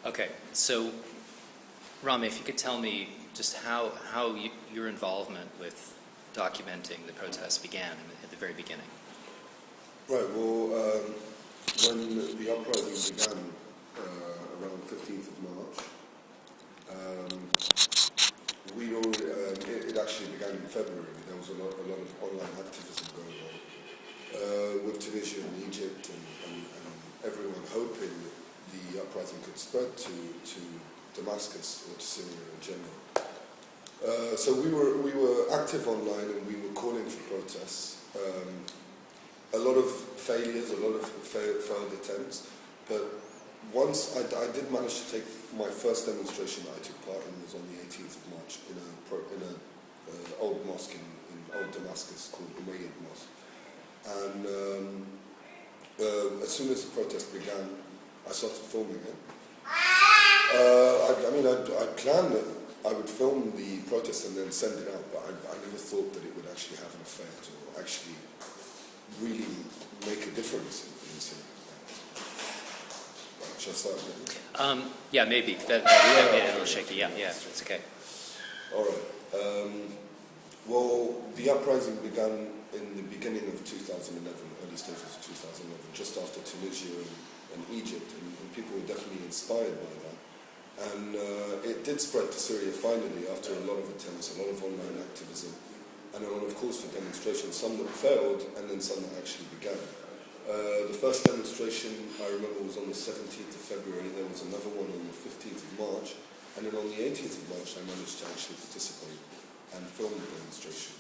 Okay, so Rami, if you could tell me just how your involvement with documenting the protests began at the very beginning. Right, well, when the uprising began around 15th of March, it actually began in February. There was a lot of online activism going on with Tunisia and Egypt and everyone hoping that the uprising could spread to Damascus or to Syria in general. So we were active online and we were calling for protests. A lot of failures, a lot of failed attempts, but once I did manage to take my first demonstration that I took part in was on the 18th of March in an old mosque in old Damascus called Umayyad Mosque. And as soon as the protest began, I started filming it. I planned that I would film the protest and then send it out, but I never thought that it would actually have an effect or actually really make a difference in Syria. Shall I start? Yeah, maybe. That made it a little shaky. Yeah, it's okay. All right. Well, the uprising began in the beginning of 2011, early stages of 2011, just after Tunisia and Egypt, and people were definitely inspired by that. And it did spread to Syria finally after a lot of attempts, a lot of online activism, and a lot of calls for demonstrations, some that failed and then some that actually began. The first demonstration, I remember, was on the 17th of February. There was another one on the 15th of March. And then on the 18th of March, I managed to actually participate and film the demonstration.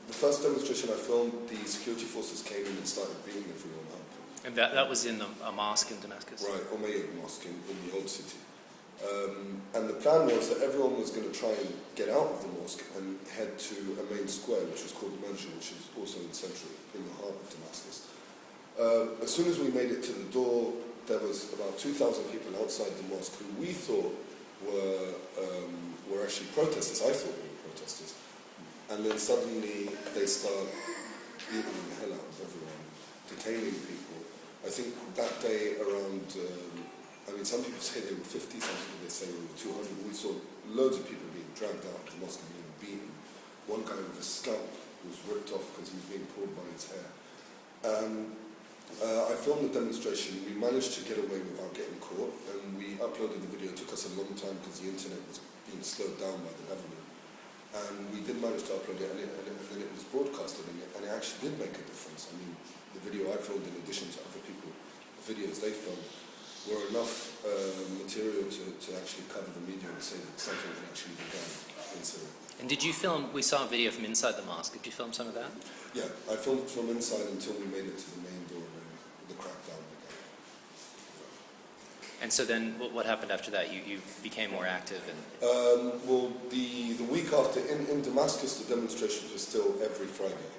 The first demonstration I filmed, the security forces came in and started beating everyone up. And that was in a mosque in Damascus? Right, Umayyad Mosque in the old city. And the plan was that everyone was going to try and get out of the mosque and head to a main square, which was called Manjul, which is also in the heart of Damascus. As soon as we made it to the door, there was about 2,000 people outside the mosque who we thought were actually protesters. I thought they were protesters. And then suddenly they start beating the hell out of everyone, detaining people. I think that day around... some people say they were 50, some people they say they were 200. We saw loads of people being dragged out of the mosque and being beaten. One guy with a scalp was ripped off because he was being pulled by his hair. I filmed the demonstration. We managed to get away without getting caught, and we uploaded the video. It took us a long time because the internet was being slowed down by the government. And we did manage to upload it, and then it was broadcasted, and it actually did make a difference. I mean, the video I filmed, in addition to other people, the videos they filmed, were enough material to actually cover the media and say that something had actually begun in Syria. And did you film, we saw a video from inside the mosque, did you film some of that? Yeah, I filmed from inside until we made it to the main door and then the crackdown began. And so then what happened after that? You became more active? Well, the week after, in Damascus, the demonstrations were still every Friday.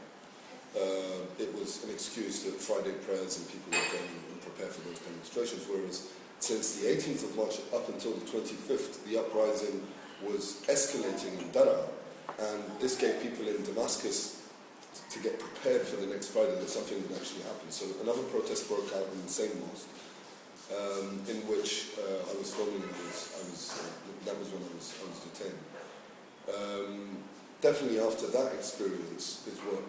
It was an excuse that Friday prayers and people were going and prepare for those demonstrations, whereas since the 18th of March up until the 25th, the uprising was escalating in Daraa, and this gave people in Damascus to get prepared for the next Friday that something would actually happen. So another protest broke out in the same mosque, in which I was filming, and that was when I was detained. Definitely after that experience is what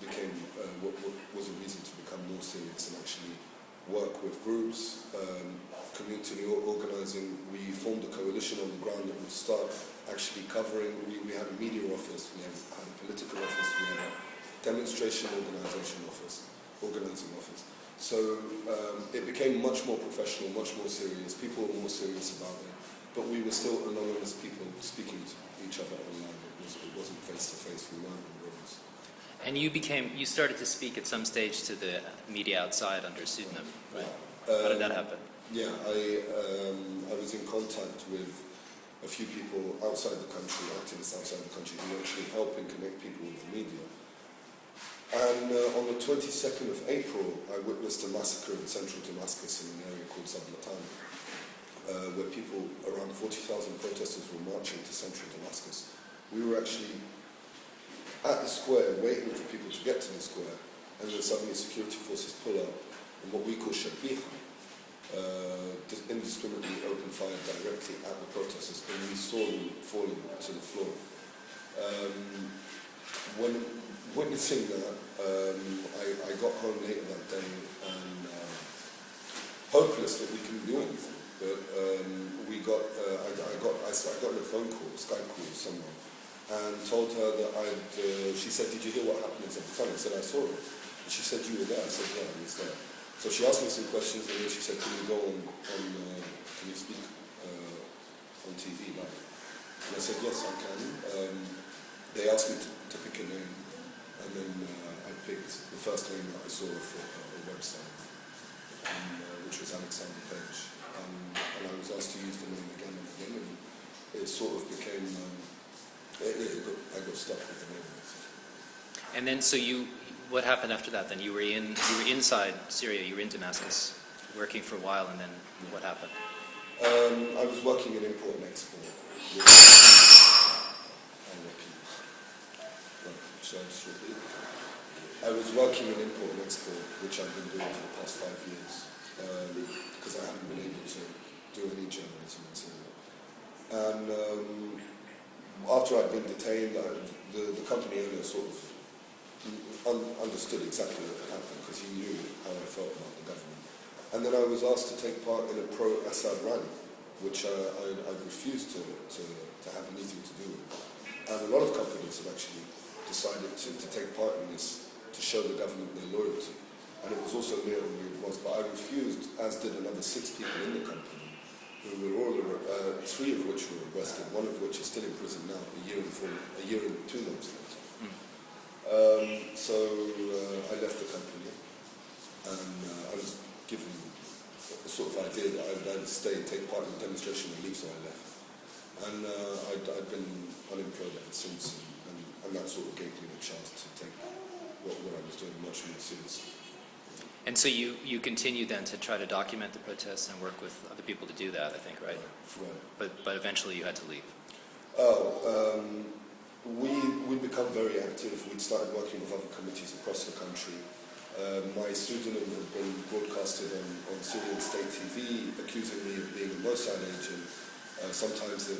became what was a reason to become more serious and actually work with groups, community organising. We formed a coalition on the ground that would start actually covering. We had a media office, we had a political office, we had a demonstration organising office. So it became much more professional, much more serious. People were more serious about it, but we were still anonymous people speaking to each other online. It wasn't face to face. We weren't in rooms. And you started to speak at some stage to the media outside under a pseudonym, right? How did that happen? Yeah, I was in contact with a few people outside the country, activists outside the country, who were actually helping connect people with the media. And on the 22nd of April, I witnessed a massacre in central Damascus in an area called Zablatani, where people, around 40,000 protesters, were marching to central Damascus. We were actually at the square waiting for people to get to the square, and then suddenly security forces pull up, and what we call shabiha, indiscriminately opened fire directly at the protesters, and we saw them falling to the floor. When witnessing that, I got home later that day and hopeless that we couldn't do anything. But I got a phone call, a Skype call with someone, and told her that she said, "Did you hear what happened in Zebatan?" I said, "I saw it." And she said, "You were there?" I said, "Yeah, I was there." So she asked me some questions, and then she said, "Can you go on can you speak on TV live?" And I said, "Yes, I can." They asked me to pick a name, and then I picked the first name that I saw for a website, which was Alexander Page. And I was asked to use the name again and again, and it sort of became, I got stuck with the name. And then, so what happened after that then? You were inside Syria, you were in Damascus, working for a while, and then what happened? I was working in import and export. I was working in import and export, which I've been doing for the past 5 years, because I haven't been able to do any journalism in Syria. And after I'd been detained, the company owner sort of understood exactly what had happened, because he knew how I felt about the government. And then I was asked to take part in a pro-Assad rally, which I refused to have anything to do with. And a lot of companies have actually decided to take part in this, to show the government their loyalty. And it was also near where it was, but I refused, as did another 6 people in the company, who were all, 3 of which were arrested, 1 of which is still in prison now, a year and 2 months later. So I left the company, and I was given a sort of idea that I would either stay, take part in the demonstration, or leave, so I left. And I'd been unemployed ever since, and that sort of gave me a chance to take what I was doing much more seriously. And so you continued then to try to document the protests and work with other people to do that, I think, right? Right. But eventually you had to leave. We'd become very active. We'd started working with other committees across the country. My pseudonym had been broadcasted on Syrian state TV, accusing me of being a Mossad agent, sometimes the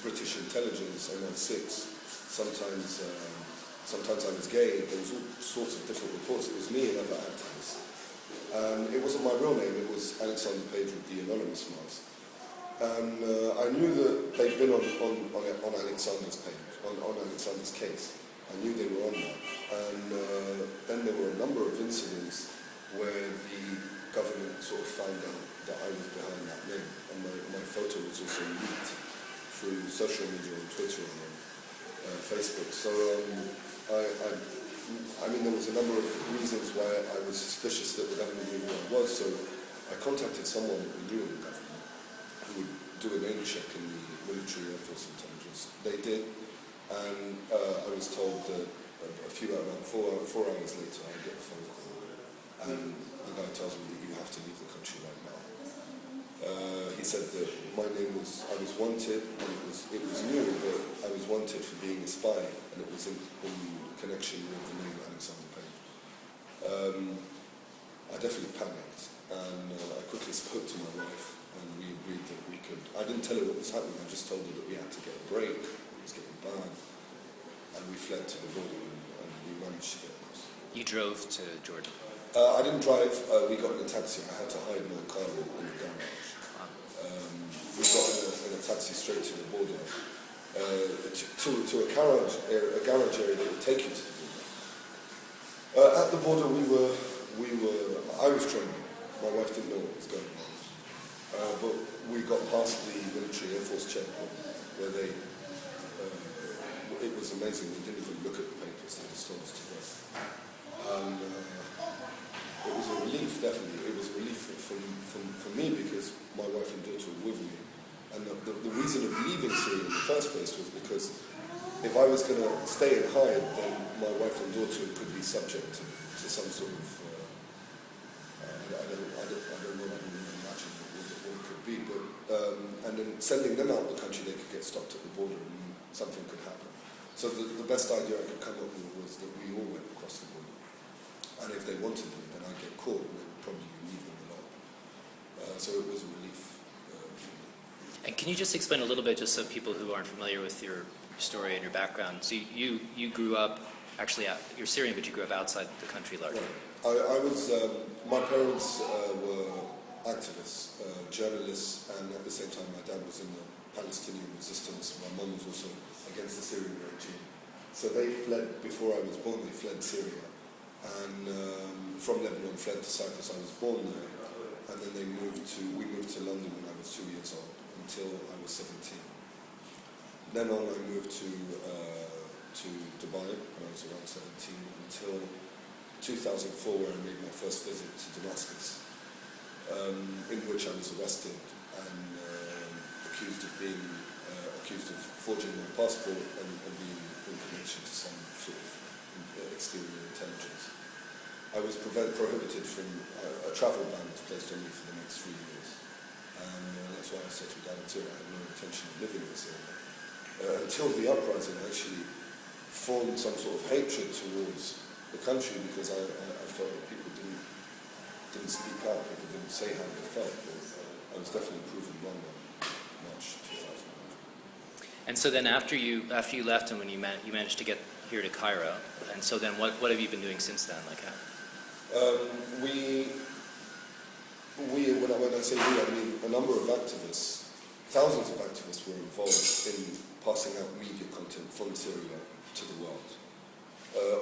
British intelligence, MI6, sometimes I was gay. There was all sorts of different reports. It was me and other activists. And it wasn't my real name, it was Alexander Page with the anonymous mask. And I knew that they'd been on Alexander's page, on Alexander's case. I knew they were on that. And then there were a number of incidents where the government sort of found out that I was behind that name. And my photo was also leaked through social media on Twitter and on Facebook. So I mean, there was a number of reasons why I was suspicious that the government knew who I was. So I contacted someone that we knew in the government who would do a name check in the military Air Force intelligence. They did, and I was told that around 4 hours later, I get a phone call, and the guy tells me that you have to leave the country right now. He said that I was wanted, and it was new, but I was wanted for being a spy, and it was in connection with the name Alexander Page. I definitely panicked, and I quickly spoke to my wife, and we agreed that we could. I didn't tell her what was happening, I just told her that we had to get a break, it was getting bad, and we fled to the border, and we managed to get across. You drove to Jordan? I didn't drive, we got in a taxi. I had to hide my car in the garage. We got in a taxi straight to the border, to a garage area that would take you to the border. At the border, I was trembling. My wife didn't know what was going on. But we got past the military Air Force checkpoint, where it was amazing. They didn't even look at the papers, they just told us to go. And it was a relief, definitely. It was a relief for me, because my wife and daughter were with me. And the reason of leaving Syria in the first place was because if I was going to stay and hide, then my wife and daughter could be subject to some sort of, I don't know, I don't even imagine what it could be, but, and then sending them out of the country, they could get stopped at the border and something could happen. So the best idea I could come up with was that we all went across the border. And if they wanted me, then I'd get caught and they would probably so it was a relief for me. And can you just explain a little bit, just so people who aren't familiar with your story and your background? So you grew up, actually, you're Syrian, but you grew up outside the country largely. Right. I was, my parents were activists, journalists, and at the same time my dad was in the Palestinian resistance. My mum was also against the Syrian regime. So they fled, before I was born, they fled Syria. And from Lebanon, fled to Cyprus. I was born there. And then we moved to London when I was 2 years old, until I was 17. Then on I moved to Dubai when I was around 17, until 2004, where I made my first visit to Damascus, in which I was arrested and accused of forging my passport and being in connection to some sort of exterior intelligence. I was prohibited from, a travel ban was placed on me for the next 3 years. And that's why I settled down in Syria. I had no intention of living in Syria. Until the uprising, I actually formed some sort of hatred towards the country, because I felt that people didn't speak out, people didn't say how they felt. But I was definitely proven wrong on March 2011. And so then after you left, and when you managed to get here to Cairo, and so then what have you been doing since then? Like how? When I say we, I mean a number of activists, thousands of activists were involved in passing out media content from Syria to the world,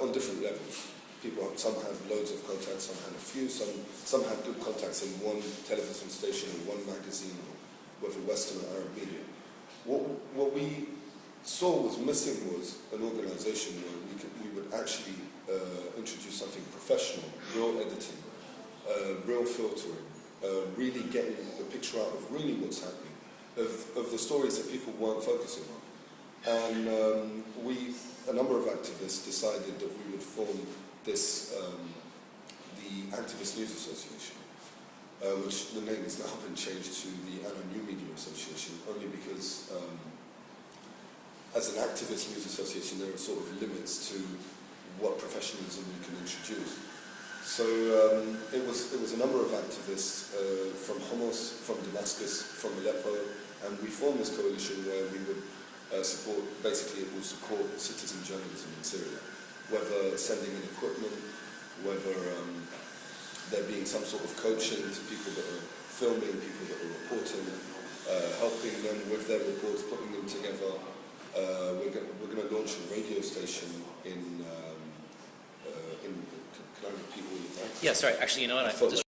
on different levels. Some had loads of contacts, some had a few, some had good contacts in one television station or one magazine, or whether Western or Arab media. What we saw was missing was an organization where we would actually introduce something professional, real editing, real filtering, really getting the picture out of really what's happening, of the stories that people weren't focusing on. And a number of activists decided that we would form this, the Activist News Association, which the name has now been changed to the New Media Association, only because as an activist news association there are sort of limits to what professionalism you can introduce. So it was a number of activists from Homs, from Damascus, from Aleppo, and we formed this coalition where we would support, basically it will support citizen journalism in Syria, whether sending in equipment, whether there being some sort of coaching to people that are filming, people that are reporting, helping them with their reports, putting them together. We're going to launch a radio station in can I repeat all of that? Yeah, sorry. Actually, you know what?